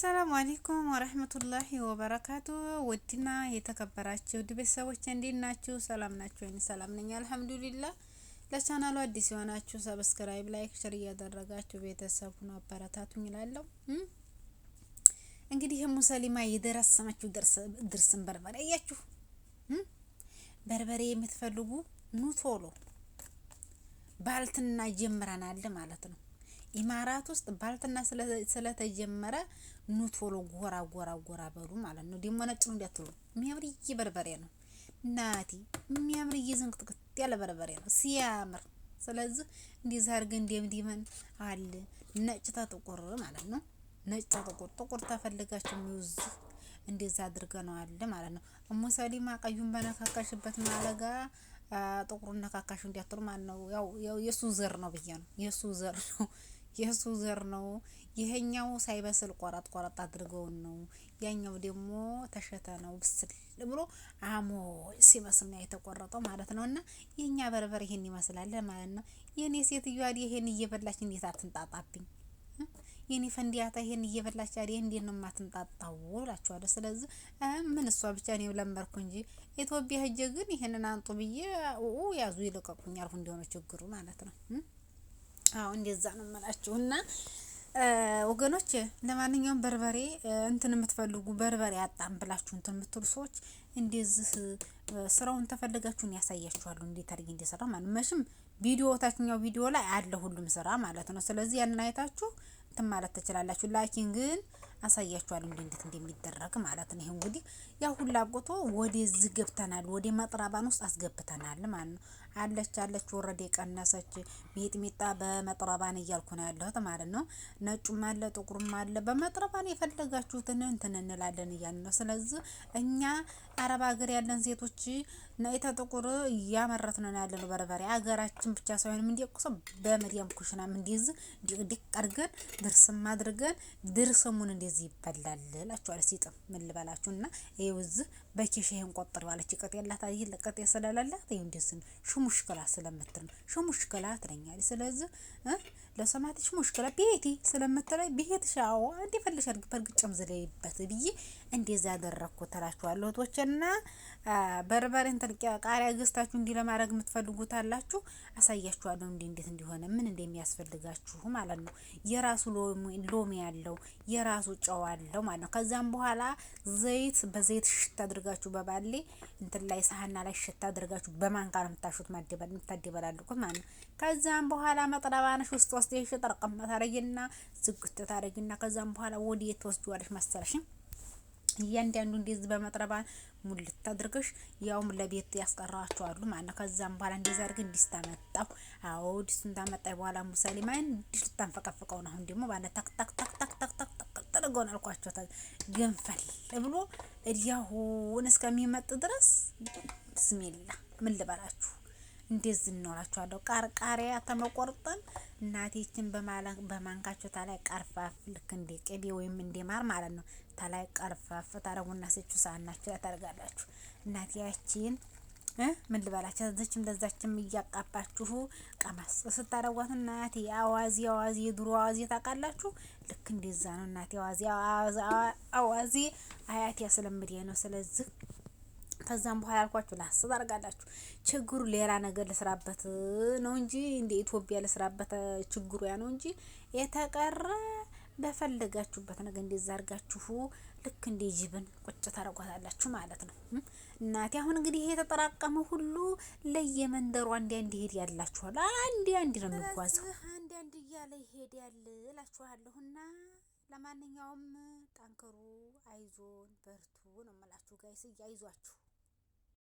አሰላሙ አለይኩም ወራህመቱላሂ ወበረካቱ። ውድና የተከበራችሁ ቤተሰቦች እንዴት ናችሁ? ሰላም ናችሁ? እኔ ሰላም ነኝ አልሐምዱሊላህ። ለቻናሉ አዲስ የሆናችሁ ሰብስክራይብ፣ ላይክ፣ ሼር እያደረጋችሁ ቤተሰብ ሁኑ አበረታቱኝ እላለሁ። እንግዲህ ሙሰሊማ የደረሰመችው ድርስን በርበሬ አያችሁ። በርበሬ የምትፈልጉ ኑ ቶሎ ባልትና ጀምረናል ማለት ነው። ኢማራት ውስጥ ባልትና ስለተጀመረ ኑ ቶሎ ጎራ በሉ ማለት ነው። ደግሞ ነጭ ነው እንዲያትሉ የሚያምርዬ በርበሬ ነው እናቲ፣ የሚያምርዬ ዝንቅጥቅጥ ያለ በርበሬ ነው ሲያምር። ስለዚህ እንደዛ አድርገን እንደምዲመን አለ ነጭ ተጥቁር ማለት ነው። ነጭ ጥቁር ተፈልጋችሁ የሚውዝ እንደዛ አድርገነው አለ ማለት ነው። ሙሰሊማ ቀዩን በነካካሽበት ማለጋ ጥቁሩን ነካካሽ እንዲያትሉ ማለት ነው። ያው የሱ ዘር ነው ብዬ ነው የሱ ዘር ነው። ይሄኛው ሳይበስል ቆራጥ አድርገው ነው። ያኛው ደግሞ ተሸተ ነው ብስል ብሎ አሞ ሲመስል ነው የተቆረጠው ማለት ነውና የኛ በርበሬ ይሄን ይመስላል ማለት ነው። የኔ ሴትዮ አይደል ይሄን እየበላች እንዴት አትንጣጣብኝ? የኔ ፈንዲያታ ይሄን እየበላች አይደል እንዴት ነው ማትንጣጣው እላችኋለሁ። ስለዚህ ምን እሷ ብቻ ነው ለመርኩ እንጂ ኢትዮጵያ ሄጄ ግን ይሄንን አንጡ ብዬ ያዙ ይልቀቁኝ አልኩ እንደሆነ ችግሩ ማለት ነው። አዎ እንደዛ ነው የምላችሁና ወገኖች፣ ለማንኛውም በርበሬ እንትን የምትፈልጉ በርበሬ አጣም ብላችሁ እንትን የምትሉ ሰዎች እንደዚህ ስራውን ተፈልጋችሁን ያሳያችኋለሁ እንዴት አድርጌ እንደሰራ ማለት ነው። መቼም ታችኛው ቪዲዮ ላይ አለ ሁሉም ስራ ማለት ነው። ስለዚህ ያንን አይታችሁ እንትን ማለት ትችላላችሁ። ላኪን ግን አሳያችኋለሁ እንዴት እንደሚደረግ ማለት ነው። ይሄ እንግዲህ ያው ሁላ አቆቶ ወደዚህ ገብተናል፣ ወደ መጥራባን ውስጥ አስገብተናል ማለት ነው። አለች ወረደ ቀነሰች ሚጥሚጣ በመጥረባን እያልኩ ነው ያለሁት ማለት ነው። ነጩም አለ ጥቁሩም አለ በመጥረባን የፈለጋችሁትን እንትን እንላለን እያልን ነው። ስለዚህ እኛ አረብ ሀገር ያለን ሴቶች ነይተ ጥቁር እያመረትን ነው ያለነው በርበሬ ሀገራችን ብቻ ሳይሆን እንደቆሰ በመዲያም ኩሽናም እንደዚህ ዲቅ አድርገን ድርስም አድርገን ድርስሙን እንደዚህ ይበላል እላችኋለሁ። ሲጥም ምን ልበላችሁና ይኸው እዚህ በኬሻ ይሄን ቆጥር ባለች ቀጥ ያላት አይል ቀጥ ስለላላት ይሄ እንደዚህ ነው ሽሙሽከላ ስለምትል ነው ሽሙሽከላ ትለኛለች። ስለዚህ ለሰማትሽ ሙሽከላ ቤቲ ስለምትለኝ ቤት ሻው እንደ ፈልሽ አድርግ በርግጭም ዝለይበት ብዬ እንደዛ ያደረኩት ተላችኋለሁ። ወጥቶችና በርበሬን ቃሪያ ገዝታችሁ እንዲ ለማድረግ የምትፈልጉት አላችሁ አሳያችኋለሁ እንዴት እንዲሆነ ምን እንደሚያስፈልጋችሁ ማለት ነው። የራሱ ሎሚ ያለው የራሱ ጨው አለው ማለት ነው። ከዛም በኋላ በዘይት ሽታ አድርጋችሁ በባሌ እንትን ላይ ሳህና ላይ ሽታ አድርጋችሁ በማንካ ነው የምታሹት የምታደበላልቁት ማለት ነው። ከዛም በኋላ መጥረባነሽ ውስጥ ወስደሽ ጠርቀም ታረጊና ዝግት ታረጊና ከዛም በኋላ ወዲህ ተወስጂዋለሽ መሰለሽ እያንዳንዱ እንደዚህ በመጥረባን ሙልት አድርገሽ ያውም ለቤት ያስቀራችኋሉ ማለት ነው። ከዛም በኋላ እንደዛ አድርገን ዲስታ መጣው። አዎ ዲስቱን ታመጣይ በኋላ ሙሰሊማን ዲስቱ ታንፈቀፈቀው ነው። አሁን ደግሞ ባለ ታክ ተደርጎን አልኳቸው ገንፈል ብሎ እዲያሁን እስከሚመጥ ድረስ ብስሚላ ምን ልበላችሁ እንደዚህ እንኖራችኋለሁ። ቃሪያ ተመቆርጠን እናቴችን በማንካቸው ታላይ ቀርፋፍ ልክ እንደ ቅቤ ወይም እንደ ማር ማለት ነው። ታላይ ቀርፋፍ ታረጉና ስቹ ሳናችሁ ታደርጋላችሁ። እናቴያችን ምን ልበላችሁ እዛችም ለዛችም እያቃባችሁ ቀማስ ስታረጓት እናቴ አዋዚ ድሮ አዋዚ ታውቃላችሁ። ልክ እንደዛ ነው እናቴ አዋዚ አያቴ ያስለምዴ ነው። ስለዚህ ከዛም በኋላ አልኳችሁ ላስብ አድርጋላችሁ። ችግሩ ሌላ ነገር ልስራበት ነው እንጂ እንደ ኢትዮጵያ ልስራበት ችግሩ ያ ነው እንጂ የተቀረ በፈለጋችሁበት ነገር እንደዛ አድርጋችሁ ልክ እንደ ጅብን ቁጭ ታረጓታላችሁ ማለት ነው። እናቴ አሁን እንግዲህ ይሄ የተጠራቀመ ሁሉ ለየመንደሩ አንድ ይሄድ ያላችኋል። አንድ ነው የሚጓዘው አንድ እያለ ይሄዳል እላችኋለሁና ለማንኛውም ጠንክሩ፣ አይዞን፣ በርቱ ነው የምላችሁ ጋይስ። አይዟችሁ